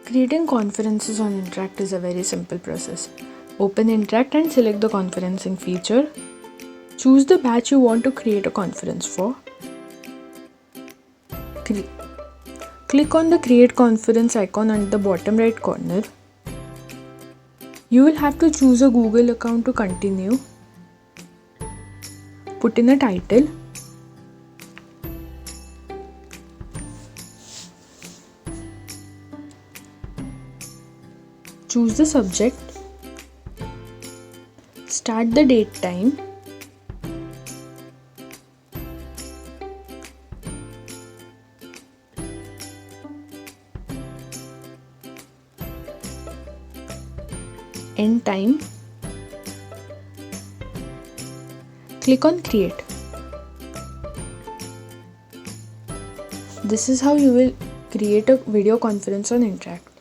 Creating conferences on Intract is a very simple process. Open Intract and select the conferencing feature. Choose the batch you want to create a conference for. Click on the Create Conference icon at the bottom right corner. You will have to choose a Google account to continue. Put in a title. Choose the subject. Start the date time. End time. Click on Create. This is how you will create a video conference on Intract.